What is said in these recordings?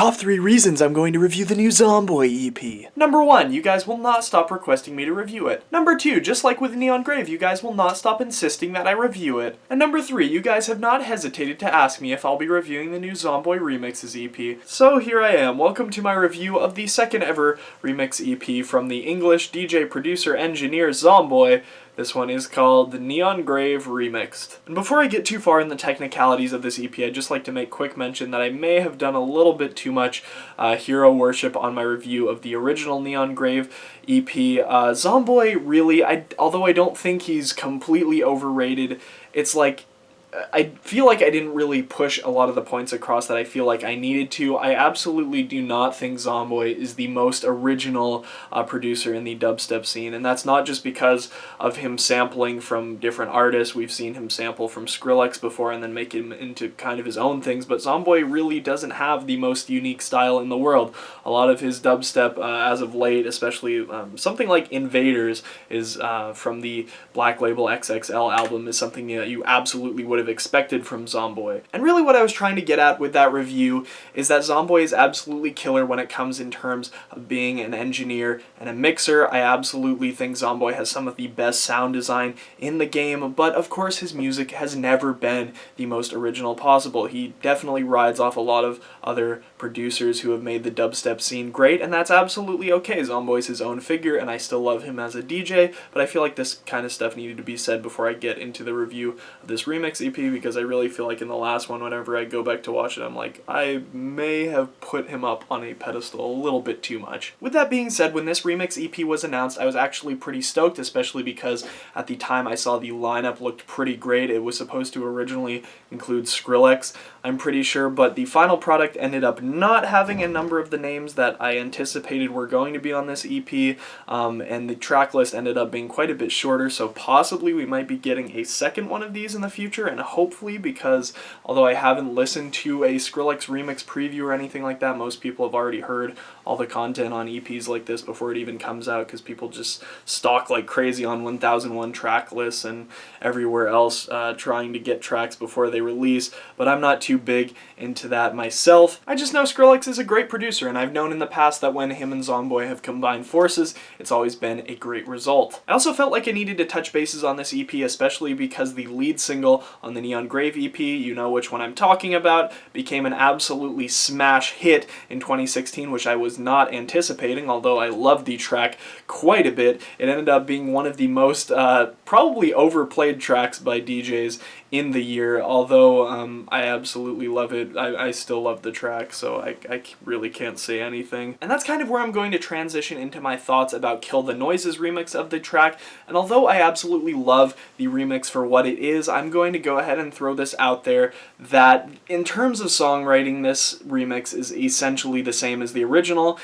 Top 3 reasons I'm going to review the new Zomboy EP. Number 1, you guys will not stop requesting me to review it. Number 2, just like with Neon Grave, you guys will not stop insisting that I review it. And number 3, you guys have not hesitated to ask me if I'll be reviewing the new Zomboy Remixes EP. So here I am, welcome to my review of the second ever remix EP from the English DJ producer engineer Zomboy. This one is called the Neon Grave Remixed. And before I get too far in the technicalities of this EP, I'd just like to make quick mention that I may have done a little bit too much hero worship on my review of the original Neon Grave EP. Zomboy really, although I don't think he's completely overrated, it's like, I feel like I didn't really push a lot of the points across that I feel like I needed to. I absolutely do not think Zomboy is the most original producer in the dubstep scene, and that's not just because of him sampling from different artists. We've seen him sample from Skrillex before and then make him into kind of his own things, but Zomboy really doesn't have the most unique style in the world. A lot of his dubstep as of late, especially something like Invaders, is from the Black Label XXL album, is something that you absolutely would have expected from Zomboy. And really what I was trying to get at with that review is that Zomboy is absolutely killer when it comes in terms of being an engineer and a mixer. I absolutely think Zomboy has some of the best sound design in the game, but of course his music has never been the most original possible. He definitely rides off a lot of other producers who have made the dubstep scene great, and that's absolutely okay. Zomboy's his own figure, and I still love him as a DJ, but I feel like this kind of stuff needed to be said before I get into the review of this remix EP, because I really feel like in the last one, whenever I go back to watch it, I'm like, I may have put him up on a pedestal a little bit too much. With that being said, when this remix EP was announced, I was actually pretty stoked, especially because at the time I saw the lineup looked pretty great. It was supposed to originally include Skrillex, I'm pretty sure, but the final product ended up not having a number of the names that I anticipated were going to be on this EP, and the track list ended up being quite a bit shorter, so possibly we might be getting a second one of these in the future, and hopefully, because although I haven't listened to a Skrillex remix preview or anything like that, most people have already heard all the content on EPs like this before it even comes out, because people just stalk like crazy on 1001 track lists and everywhere else trying to get tracks before they release, but I'm not too big into that myself. I just know Skrillex is a great producer, and I've known in the past that when him and Zomboy have combined forces, it's always been a great result. I also felt like I needed to touch bases on this EP, especially because the lead single on the Neon Grave EP, you know which one I'm talking about, became an absolutely smash hit in 2016, which I was not anticipating, although I loved the track quite a bit. It ended up being one of the most probably overplayed tracks by DJs in the year, although I absolutely love it. I still love the track, so I really can't say anything. And that's kind of where I'm going to transition into my thoughts about Kill the Noises remix of the track, and although I absolutely love the remix for what it is, I'm going to go ahead and throw this out there that in terms of songwriting, this remix is essentially the same as the original.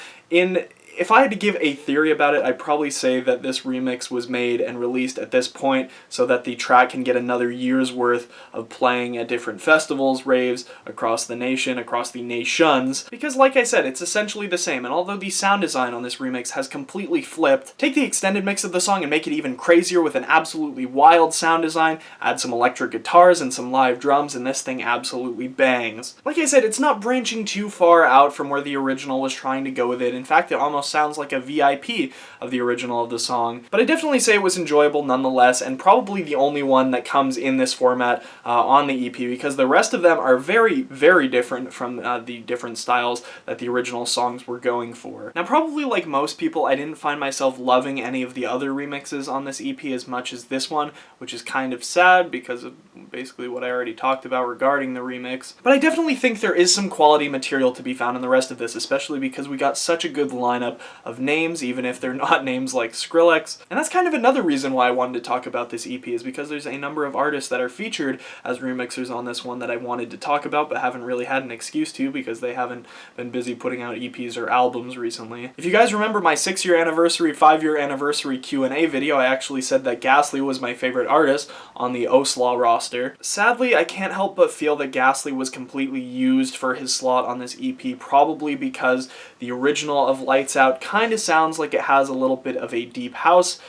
If I had to give a theory about it, I'd probably say that this remix was made and released at this point so that the track can get another year's worth of playing at different festivals, raves, across the nation, across the nations, because like I said, it's essentially the same, and although the sound design on this remix has completely flipped, take the extended mix of the song and make it even crazier with an absolutely wild sound design, add some electric guitars and some live drums, and this thing absolutely bangs. Like I said, it's not branching too far out from where the original was trying to go with it. In fact, it almost sounds like a VIP of the original of the song, but I definitely say it was enjoyable nonetheless, and probably the only one that comes in this format on the EP, because the rest of them are very, very different from the different styles that the original songs were going for. Now, probably like most people, I didn't find myself loving any of the other remixes on this EP as much as this one, which is kind of sad because of basically what I already talked about regarding the remix, but I definitely think there is some quality material to be found in the rest of this, especially because we got such a good lineup of names, even if they're not names like Skrillex. And that's kind of another reason why I wanted to talk about this EP, is because there's a number of artists that are featured as remixers on this one that I wanted to talk about, but haven't really had an excuse to because they haven't been busy putting out EPs or albums recently. If you guys remember my 6-year anniversary, 5-year anniversary Q&A video, I actually said that Ghastly was my favorite artist on the Oslaw roster. Sadly, I can't help but feel that Ghastly was completely used for his slot on this EP, probably because the original of Lights Out Standout kind of sounds like it has a little bit of a deep house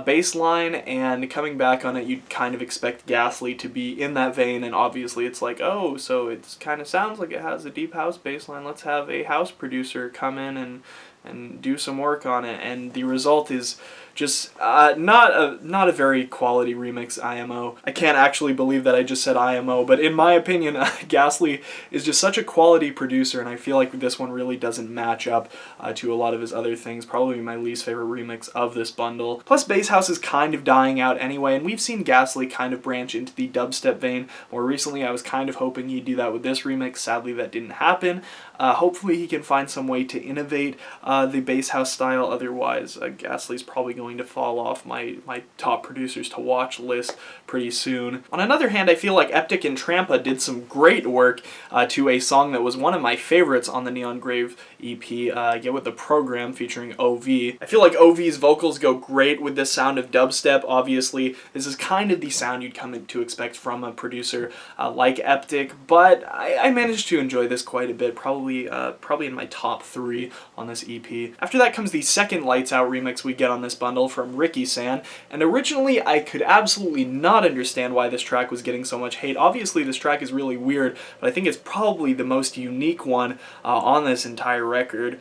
bass line, and coming back on it, you'd kind of expect Ghastly to be in that vein, and obviously it's like, oh, so it kind of sounds like it has a deep house bass line. Let's have a house producer come in and do some work on it, and the result is just not a very quality remix IMO. I can't actually believe that I just said IMO, but in my opinion, Ghastly is just such a quality producer, and I feel like this one really doesn't match up to a lot of his other things. Probably my least favorite remix of this bundle. Plus, Bass House is kind of dying out anyway, and we've seen Ghastly kind of branch into the dubstep vein. More recently, I was kind of hoping he'd do that with this remix. Sadly, that didn't happen. Hopefully, he can find some way to innovate the Bass House style. Otherwise, Ghastly's probably going to fall off my top producers to watch list pretty soon. On another hand, I feel like Eptic and Trampa did some great work to a song that was one of my favorites on the Neon Grave EP, Get With The Program, featuring OV. I feel like OV's vocals go great with this sound of dubstep. Obviously, this is kind of the sound you'd come to expect from a producer like Eptic, but I managed to enjoy this quite a bit, probably in my top 3 on this EP. After that comes the second Lights Out remix we get on this bundle from Ricky San, and originally I could absolutely not understand why this track was getting so much hate. Obviously this track is really weird, but I think it's probably the most unique one on this entire record.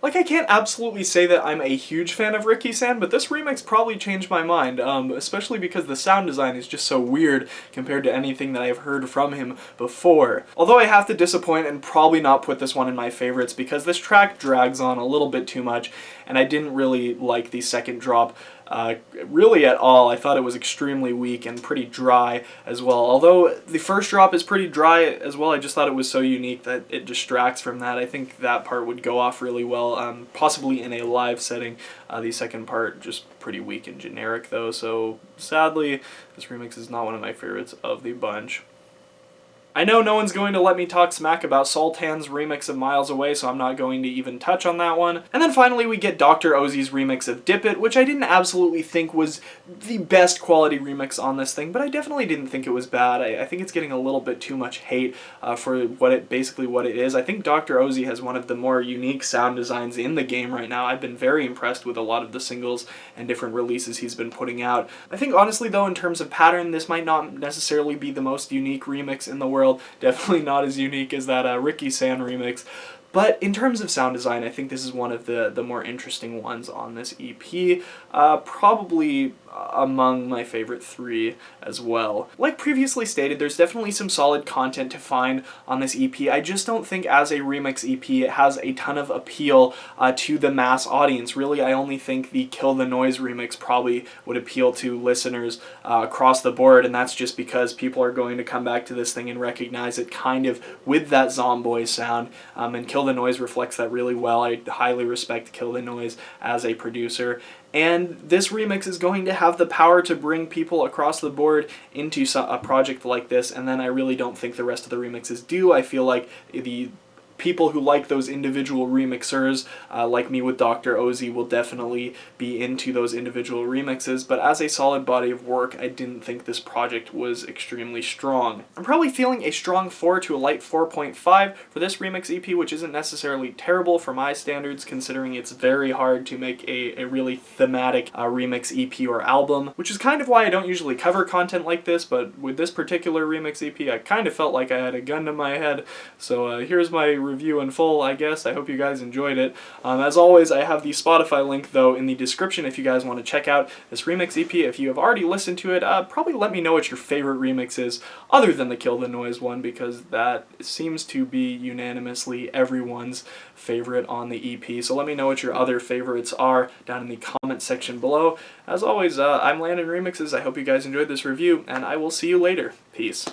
Like, I can't absolutely say that I'm a huge fan of Ricky San, but this remix probably changed my mind, especially because the sound design is just so weird compared to anything that I've heard from him before. Although I have to disappoint and probably not put this one in my favorites because this track drags on a little bit too much, and I didn't really like the second drop really at all. I thought it was extremely weak and pretty dry as well. Although the first drop is pretty dry as well, I just thought it was so unique that it distracts from that. I think that part would go off really well, possibly in a live setting. The second part just pretty weak and generic though, so sadly this remix is not one of my favorites of the bunch. I know no one's going to let me talk smack about Sultan's remix of Miles Away, so I'm not going to even touch on that one. And then finally we get Dr. Ozzy's remix of Dip It, which I didn't absolutely think was the best quality remix on this thing, but I definitely didn't think it was bad. I think it's getting a little bit too much hate for what it is. I think Dr. Ozzy has one of the more unique sound designs in the game right now. I've been very impressed with a lot of the singles and different releases he's been putting out. I think honestly though, in terms of pattern, this might not necessarily be the most unique remix in the world. Definitely not as unique as that Ricky San remix. But in terms of sound design, I think this is one of the more interesting ones on this EP. Probably among my favorite 3 as well. Like previously stated, there's definitely some solid content to find on this EP. I just don't think as a remix EP it has a ton of appeal to the mass audience. Really, I only think the Kill the Noise remix probably would appeal to listeners across the board, and that's just because people are going to come back to this thing and recognize it kind of with that Zomboy sound, and Kill the Noise reflects that really well. I highly respect Kill the Noise as a producer. And this remix is going to have the power to bring people across the board into a project like this, and then I really don't think the rest of the remixes do. I feel like the people who like those individual remixers, like me with Dr. Ozzy, will definitely be into those individual remixes, but as a solid body of work, I didn't think this project was extremely strong. I'm probably feeling a strong 4 to a light 4.5 for this remix EP, which isn't necessarily terrible for my standards, considering it's very hard to make a really thematic remix EP or album, which is kind of why I don't usually cover content like this, but with this particular remix EP, I kind of felt like I had a gun to my head, so here's my review in full, I guess. I hope you guys enjoyed it. As always, I have the Spotify link, though, in the description if you guys want to check out this remix EP. If you have already listened to it, probably let me know what your favorite remix is, other than the Kill the Noise one, because that seems to be unanimously everyone's favorite on the EP. So let me know what your other favorites are down in the comment section below. As always, I'm Landon Remixes. I hope you guys enjoyed this review, and I will see you later. Peace.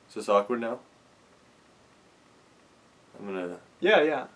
Is this awkward now? I'm gonna... Yeah.